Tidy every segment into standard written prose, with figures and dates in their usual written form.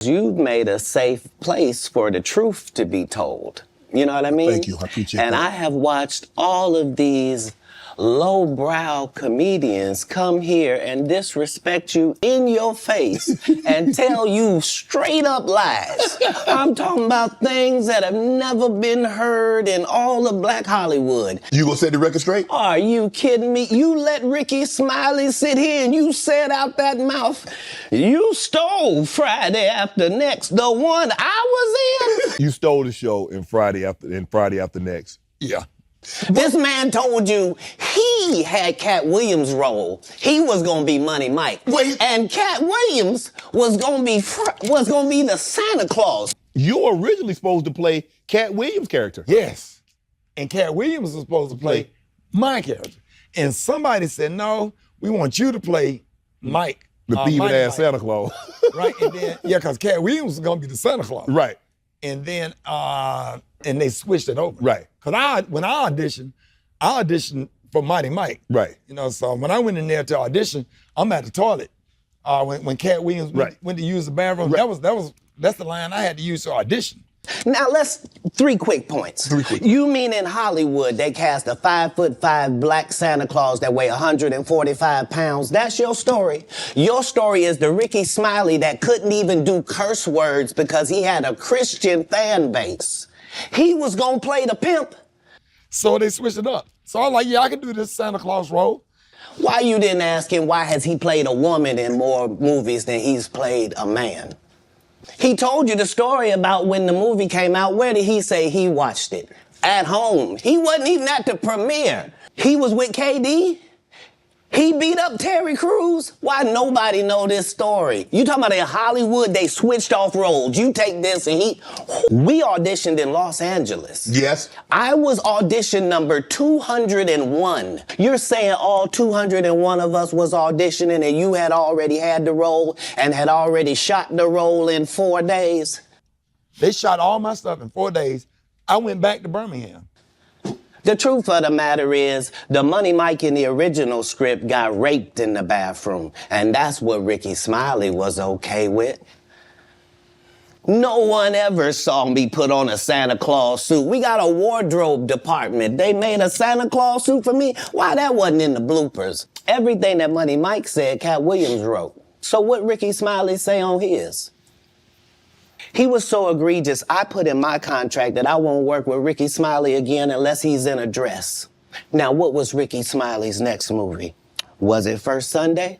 You've made a safe place for the truth to be told. You know what I mean? Thank you. I appreciate and that. I have watched all of these lowbrow comedians come here and disrespect you in your face and tell you straight up lies. I'm talking about things that have never been heard in all of Black Hollywood. You gonna set the record straight? Are you kidding me? You let Rickey Smiley sit here and you said out that mouth, you stole Friday After Next, the one I was in. You stole the show in Friday After Next. Yeah. This man told you he had Katt Williams' role. He was gonna be Money Mike. Wait. And Katt Williams was gonna be the Santa Claus. You were originally supposed to play Katt Williams' character. Yes. And Katt Williams was supposed to play my character. And somebody said, no, we want you to play Mike. The thieving ass Santa Claus. Right, and then, because Katt Williams was gonna be the Santa Claus. Right. And then, and they switched it over. Right. Because when I auditioned for Mighty Mike. Right. You know, so when I went in there to audition, I'm at the toilet. When Katt Williams went to use the bathroom, that's the line I had to use to audition. Now three quick points. You mean in Hollywood they cast a 5'5" black Santa Claus that weigh 145 pounds? That's your story. Your story is the Rickey Smiley that couldn't even do curse words because he had a Christian fan base. He was gonna play the pimp. So they switched it up. So I was like, yeah, I can do this Santa Claus role. Why you didn't ask him why has he played a woman in more movies than he's played a man? He told you the story about when the movie came out. Where did he say he watched it? At home. He wasn't even at the premiere. He was with KD. He beat up Terry Crews. Why nobody know this story? You talking about in Hollywood, they switched off roles. You take this and we auditioned in Los Angeles. Yes. I was audition number 201. You're saying all 201 of us was auditioning and you had already had the role and had already shot the role in 4 days? They shot all my stuff in 4 days. I went back to Birmingham. The truth of the matter is, the Money Mike in the original script got raped in the bathroom, and that's what Rickey Smiley was okay with. No one ever saw me put on a Santa Claus suit. We got a wardrobe department. They made a Santa Claus suit for me. Why, that wasn't in the bloopers. Everything that Money Mike said, Katt Williams wrote. So what Rickey Smiley say on his? He was so egregious, I put in my contract that I won't work with Rickey Smiley again unless he's in a dress. Now, what was Rickey Smiley's next movie? Was it First Sunday?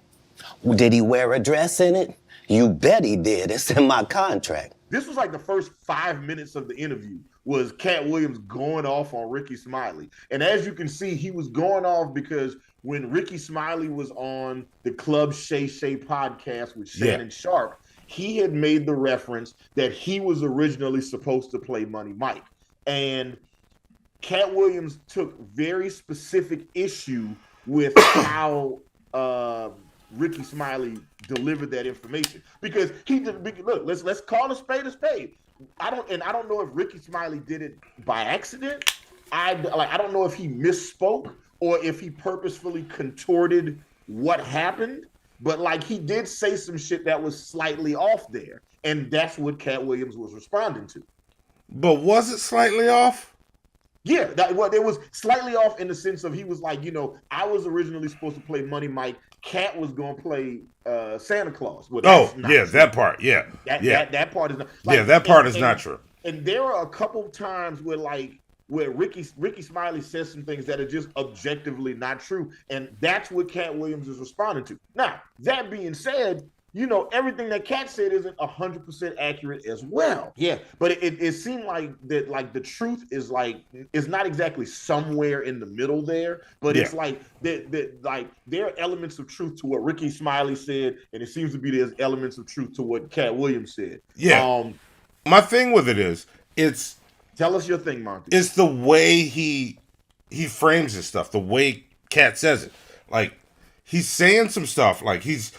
Did he wear a dress in it? You bet he did. It's in my contract. This was like the first 5 minutes of the interview was Katt Williams going off on Rickey Smiley. And as you can see, he was going off because when Rickey Smiley was on the Club Shay Shay podcast with Shannon Sharp, he had made the reference that he was originally supposed to play Money Mike. And Katt Williams took very specific issue with how Rickey Smiley delivered that information. Because look, let's call a spade a spade. I don't know if Rickey Smiley did it by accident. I don't know if he misspoke or if he purposefully contorted what happened. But like he did say some shit that was slightly off there. And that's what Katt Williams was responding to. But was it slightly off? Yeah, it was slightly off in the sense of he was like, I was originally supposed to play Money Mike. Katt was going to play Santa Claus. Well, that part. Yeah. That part is not. That part is not true. And there are a couple times where Rickey Smiley says some things that are just objectively not true. And that's what Katt Williams is responding to. Now, that being said, everything that Katt said isn't 100% accurate as well. Yeah. But it seemed like that, like the truth is not exactly somewhere in the middle there, but it's like that there are elements of truth to what Rickey Smiley said, and it seems to be there's elements of truth to what Katt Williams said. Yeah. My thing with it is, tell us your thing, Monty. It's the way he frames his stuff, the way Katt says it. Like, he's saying some stuff, like he's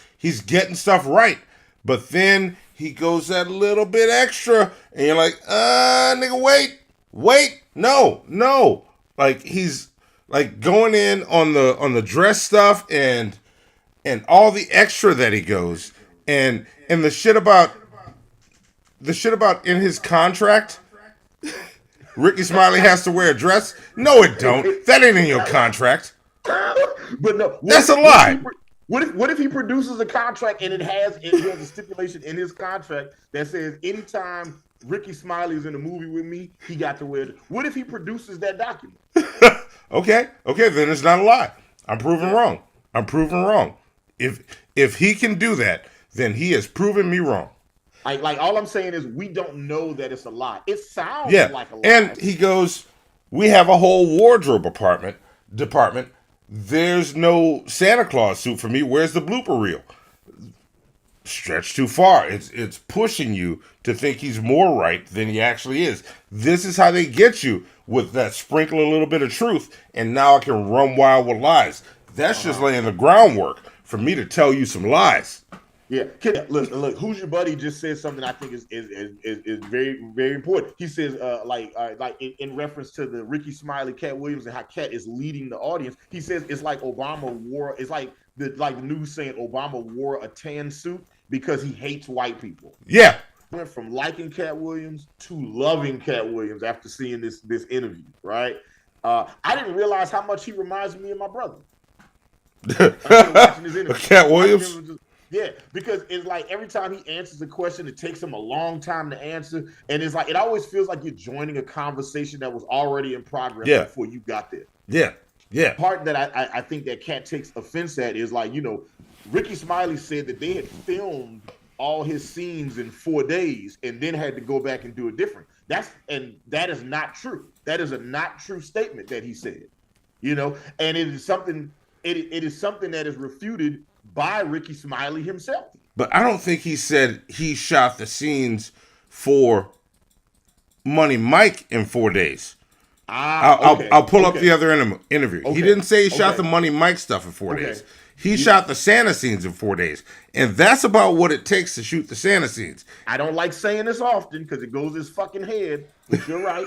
getting stuff right, but then he goes that little bit extra, and you're like, nigga, wait, no. Like, he's like going in on the dress stuff and all the extra that he goes, and the shit about the shit about in his contract, Rickey Smiley has to wear a dress. No, it don't. That ain't in your contract. But no, That's a lie. What if he produces a contract and he has a stipulation in his contract that says anytime Rickey Smiley is in a movie with me, he got to wear it. What if he produces that document? Okay, then it's not a lie. I'm proven wrong. If he can do that, then he has proven me wrong. Like all I'm saying is we don't know that it's a lie. It sounds like a lie. And he goes, we have a whole wardrobe department. There's no Santa Claus suit for me. Where's the blooper reel? Stretched too far. It's pushing you to think he's more right than he actually is. This is how they get you with that sprinkle a little bit of truth, and now I can run wild with lies. That's just laying the groundwork for me to tell you some lies. Yeah, look. Who's your buddy? Just said something I think is very, very important. He says, like in reference to the Rickey Smiley, Katt Williams, and how Katt is leading the audience. He says it's like Obama wore. It's like the news saying Obama wore a tan suit because he hates white people. Yeah, Went from liking Katt Williams to loving Katt Williams after seeing this interview. Right? I didn't realize how much he reminds me of my brother. Watching his interview. Katt Williams. Yeah, because it's like every time he answers a question, it takes him a long time to answer. And it's like, it always feels like you're joining a conversation that was already in progress before you got there. Yeah. The part that I think that Katt takes offense at is like, Rickey Smiley said that they had filmed all his scenes in 4 days and then had to go back and do it different. That is not true. That is a not true statement that he said, and it is something that is refuted by Rickey Smiley himself. But I don't think he said he shot the scenes for Money Mike in 4 days. I'll pull up the other interview. Okay. He didn't say he shot the Money Mike stuff in 4 days. He shot the Santa scenes in 4 days. And that's about what it takes to shoot the Santa scenes. I don't like saying this often because it goes his fucking head. But you're right.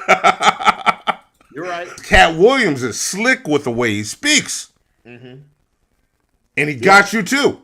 You're right. Katt Williams is slick with the way he speaks. Mm-hmm. And he got you too.